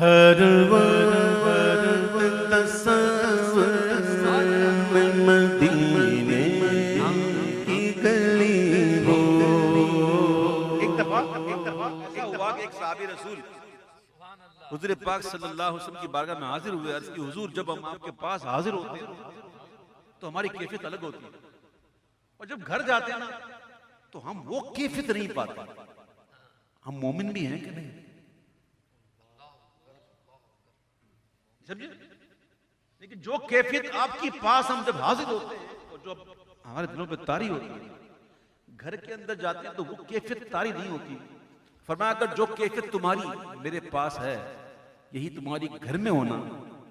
हर वक्त तस्वीर में मदीने की गली हो। एक दफा ऐसा हुआ कि एक साहबी रसूल हुजूर पाक सल्लल्लाहु अलैहि वसल्लम की बारगाह में हाजिर हुए। अर्ज़ की हुजूर, जब हम आपके पास हाजिर होते हैं तो हमारी कैफियत अलग होती है, और जब घर जाते हैं ना तो हम वो कैफियत नहीं पाते। हम मोमिन भी हैं कि नहीं, समझे? लेकिन जो कैफियत आपके पास हम जब हाजिर होते हैं और जो हमारे दिलों पे तारी होती है, घर के अंदर जाते हैं तो वो कैफियत तारी नहीं होती। फरमाया अगर जो कैफियत तुम्हारी मेरे पास है यही तुम्हारी घर में होना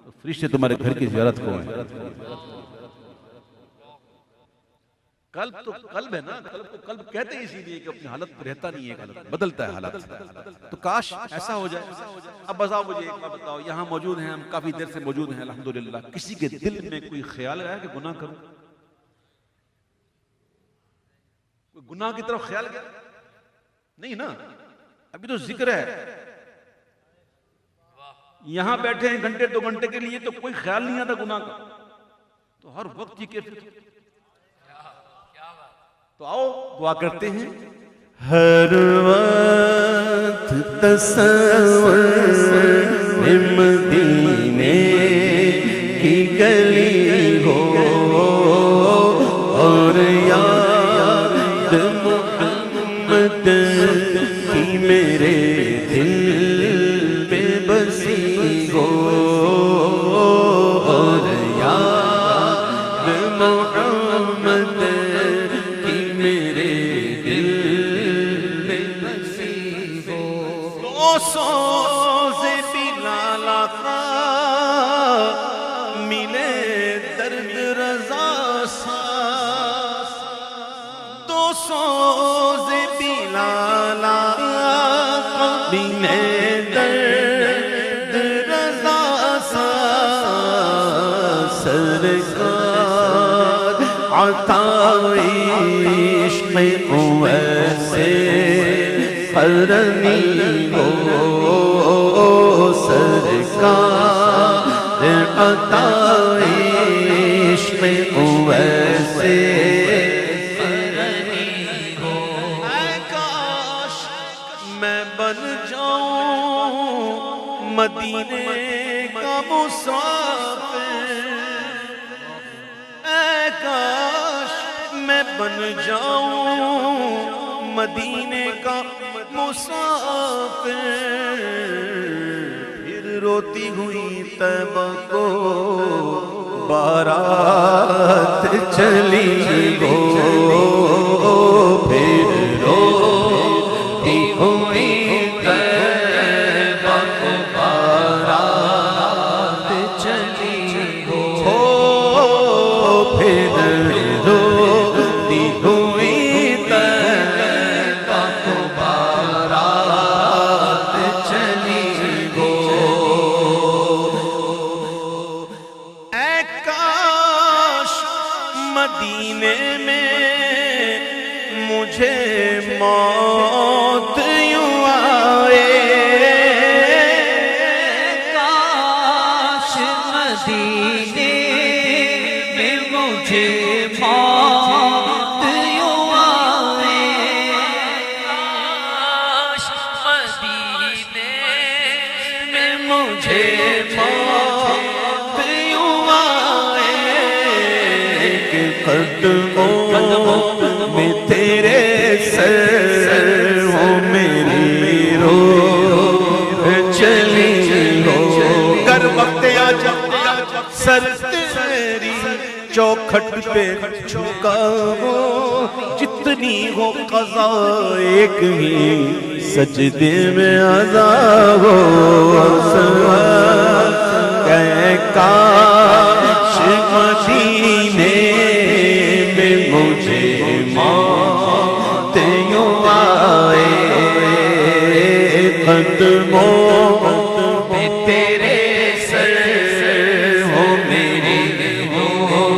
तो फरिश्ते तुम्हारे घर की ज़ियारत को है। कल्ब तो कल्ब है ना, कल्ब को कल्ब कहते हैं इसीलिए कि अपनी हालत पर रहता नहीं है, हालत बदलता है हालत। तो काश ऐसा हो जाए। अब बताओ मुझे एक बात बताओ, यहाँ मौजूद हैं हम, काफी देर से मौजूद हैं अल्हम्दुलिल्लाह, किसी के दिल में कोई ख्याल आया कि गुनाह करूं? कोई गुनाह की तरफ ख्याल गया? नहीं ना। अभी तो जिक्र है, यहां बैठे हैं घंटे 2 घंटे के लिए तो कोई ख्याल नहीं आता गुनाह का, तो हर वक्त की कैफियत। तो आओ दुआ करते हैं। हर वक्त तस्वीर में मदीने की गली हो, और याद मोहम्मद की मेरे दिल में बसी हो, और याद मोहम्मद की मेरे दिल में बसी हो। तो सोज़े बिलाल आका मिले दर्द रज़ा सा, तो सोज़े बिलाल आका बिने दर्द रज़ा सा, सरकार अताए इश्क़ वैसे करनी हो, सरकार अताए इश्क़ वैसे करनी हो। ऐ काश मैं बन जाऊं मदीने का मुसाफिर, ऐ काश मैं बन जाऊं मदीने का मुसाफिर, फिर रोती हुई तैबा को बारात चली हो, फिर रोती हुई तैबा को बारात चली हो, फिर रोती हुई तैबा को बारात चली हो। ऐ काश मदीने में मुझे मौत यूं आए, काश मदीने में मुझे मौत यूं आए, काश मदीने में मुझे मौत यूं आए, कदमों में तेरे सर हो मेरी रूह चली हो, कर वक्त आ जा सर तेरी चौखट पे झुकाओ, जितनी हो क़ज़ा एक ही सजदे में अज़ा हो, काश मदीने में मुझे मौत यूं आए, कदमों में तेरे सर हो मेरी रूह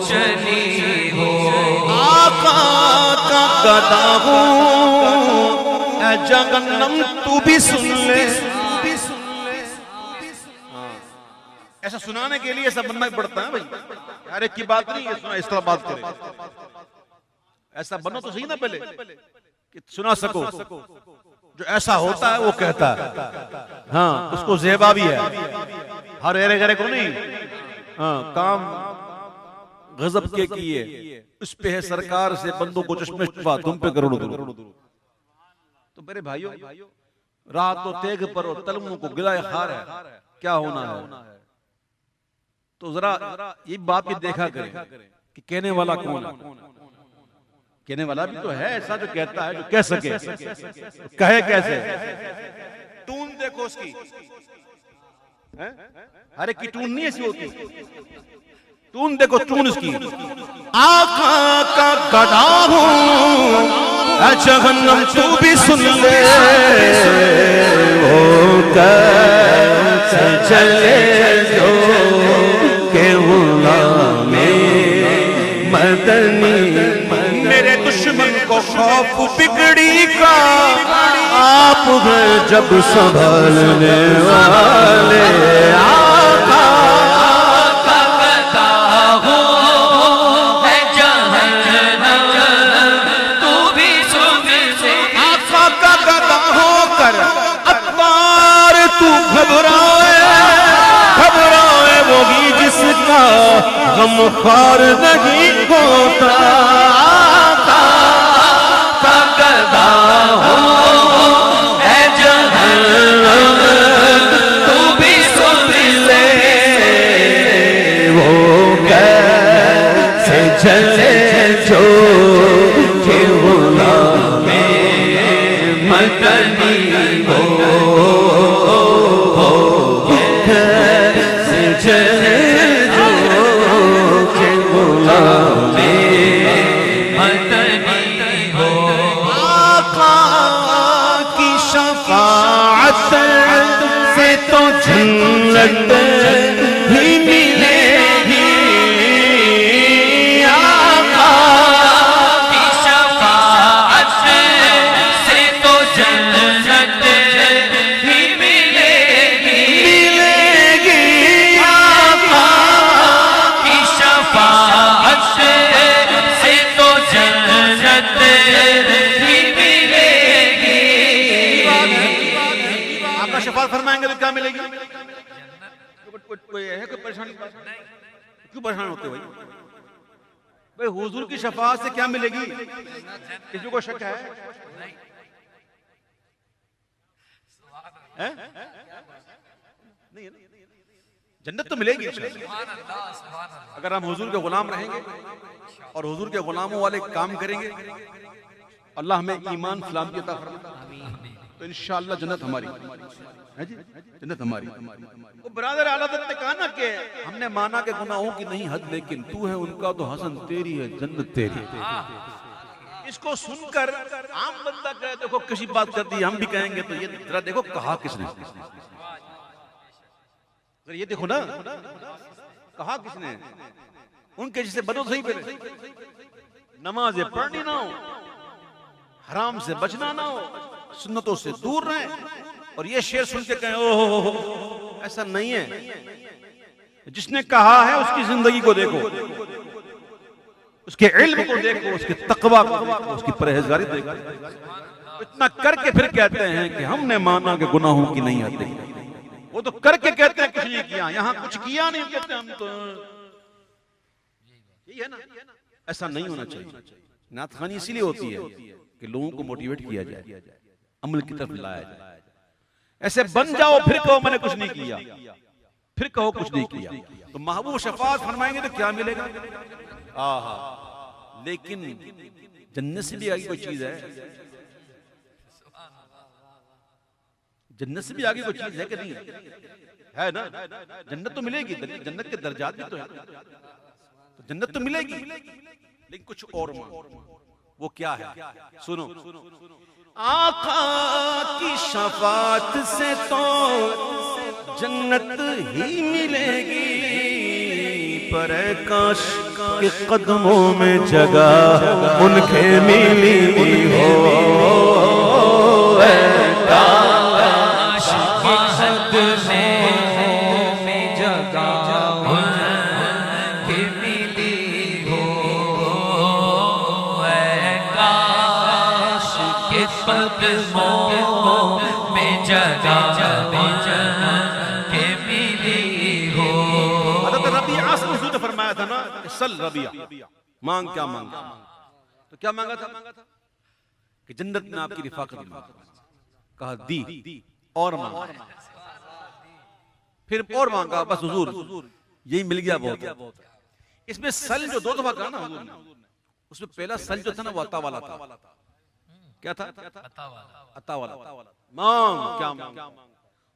चली हो। आका का गदा हूँ, ऐ जगन्नम तू भी सुन ले, ऐसा सुनाने के लिए ऐसा बनना पड़ता है भाई, यार एक की बात नहीं है सुना इस तरह बात करे, ऐसा बनो तो सही ना पहले कि सुना सको। जो ऐसा होता है वो कहता है, हाँ उसको ज़ेबा भी है, हर एरे गरे को नहीं। हाँ काम गजब के किए, उस पे है सरकार से बंदों को चश्मे शिफा, तुम पे करोड़ों। तो मेरे भाइयों, रात तो तेग पर और तलमों को गिलाए खार है, क्या होना है। तो जरा ये बात भी देखा करें कि कहने वाला कौन है। कहने वाला भी तो है ऐसा जो कहता है, जो कह सके, तो कहे कैसे। टून देखो उसकी, हर एक की टून नहीं ऐसी होती। टून देखो, टून उसकी, आका का गदा हूं जहन्नम तू भी सुन ले, वो कैसे चले जो के गुलामे मदनी। मेरे दुश्मन को खौफ बिगड़ी का, आप हैं जब संभालने वाले। आका का गदा हो है जहन्नम तू भी सुन ले। आका का गदा होकर अत्तार तू घबराए, घबराए वो भी जिसका गमख्वार नहीं होता। आका का गदा हो है जहन्नम तू भी सुन ले। वो कैसे चले जो के गुलामे मदनी हो, कैसे चले जो के गुलामे मदनी हो। आका की शफाअत से तो जन्नत ही मिलेगी। आका की शफाअत से तो जन्नत ही मिलेगी। मिलेगी। आका की शफाअत से तो जन्नत ही मिलेगी। आपका शफाअत फरमाएंगे तो क्या मिलेगी? कोई है कोई परेशानी? क्यों परेशान होते भाई? भाई हुजूर की शफाअत से क्या मिलेगी? किसी को शक है? हैं? नहीं है ना? जन्नत तो मिलेगी इंशाअल्लाह। अगर हम हुजूर के गुलाम रहेंगे और हुजूर के गुलामों वाले काम करेंगे, अल्लाह हमें ईमान सलामती अता फरमाए, तो इंशाअल्लाह जन्नत हमारी है जी, जन्नत हमारी। वो बरादर आला हज़रत ने कहा ना कि हमने माना कि गुनाहों की नहीं हद, लेकिन तू है उनका तो हसन तेरी है जन्नत तेरी। इसको सुनकर आम बंदा कहे देखो किसी बात कर दी, हम भी कहेंगे तो ये जरा देखो कहा किसने, ये देखो ना कहा किसने। उनके जिसे बनो सही पहले, नमाजें पढ़नी ना हो, हराम से बचना ना हो, सुन्नतों से दूर रहे, और ये शेर सुन के कहें ओह, ऐसा नहीं है। जिसने कहा है उसकी जिंदगी को देखो, उसके इल्म को देखो, उसके तकवा को देखो, उसकी परहेजगारी देखो। इतना करके फिर कहते हैं कि हमने माना कि गुनाहों की नहीं हद देखी। वो तो करके कहते हैं कुछ नहीं किया, यहाँ कुछ किया नहीं कहते हम तो, यही है ना। ऐसा नहीं होना चाहिए। नात खानी इसीलिए होती है कि लोगों को मोटिवेट किया जाए, अमल की तरफ लाया जाए। ऐसे बन जाओ फिर कहो मैंने कुछ नहीं किया, फिर कहो कुछ नहीं किया, तो महबूब शफाअत फरमाएंगे तो क्या मिलेगा? आहा, लेकिन जन्नत से भी आगे कोई चीज है, जन्नत से भी आगे कोई चीज है कि नहीं है ना? जन्नत तो मिलेगी, जन्नत के दर्जात भी तो है, तो जन्नत तो मिलेगी, लेकिन कुछ और वो क्या है? सुनो, आका की शफाअत से तो जन्नत ही मिलेगी, पर काश के कदमों में जगह उनके मिली हो। काश में जगह जगह के मिली हो। हज़रत रबिया से हुजूर ने फरमाया था ना, सल रबिया, मांग क्या मांगा, तो क्या मांगा था कि जन्नत में आपकी रिफाकत मांगा। कहा दी और मांगा, फिर और मांगा, बस हुजूर यही मिल गया बहुत। इसमें सल जो 2 दफा कहा ना हुजूर ने, उसमें पहला सल जो था ना वो अता वाला था। क्या था? अता वाला। मांग क्या मांग,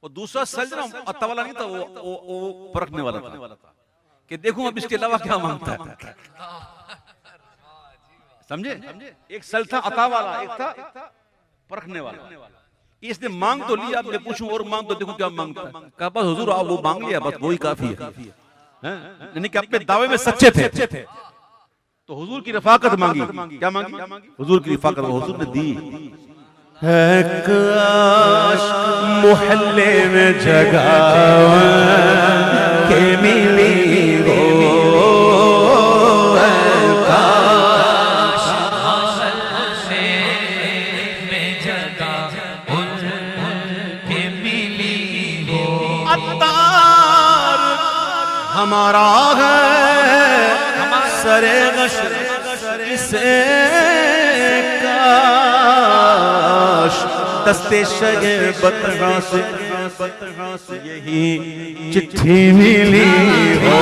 और दूसरा सल जो ना अता वाला नहीं था, वो परखने वाला था कि देखूं अब इसके अलावा क्या मांगता है। समझे? एक सल था अता वाला, एक था परखने वाला। इसने मांग तो लिया, अब मैं पूछूं और मांग तो देखूं क्या मांगता है। कहा बस हुजूर आप वो मांग लिया, बस वही काफी है। यानी कि अपने दावे में सच्चे थे। तो हुजूर की रफाकत मांगी। क्या मांगी? हुजूर की रफाकत हुजूर ने दी। है काश मोहल्ले में जगह के मिली हो, काश मोहल्ले में जगह के मिली हो। अत्तार हमारा है सरे गश से काश दस्ते शगे बतहा से यही चिट्ठी मिली हो।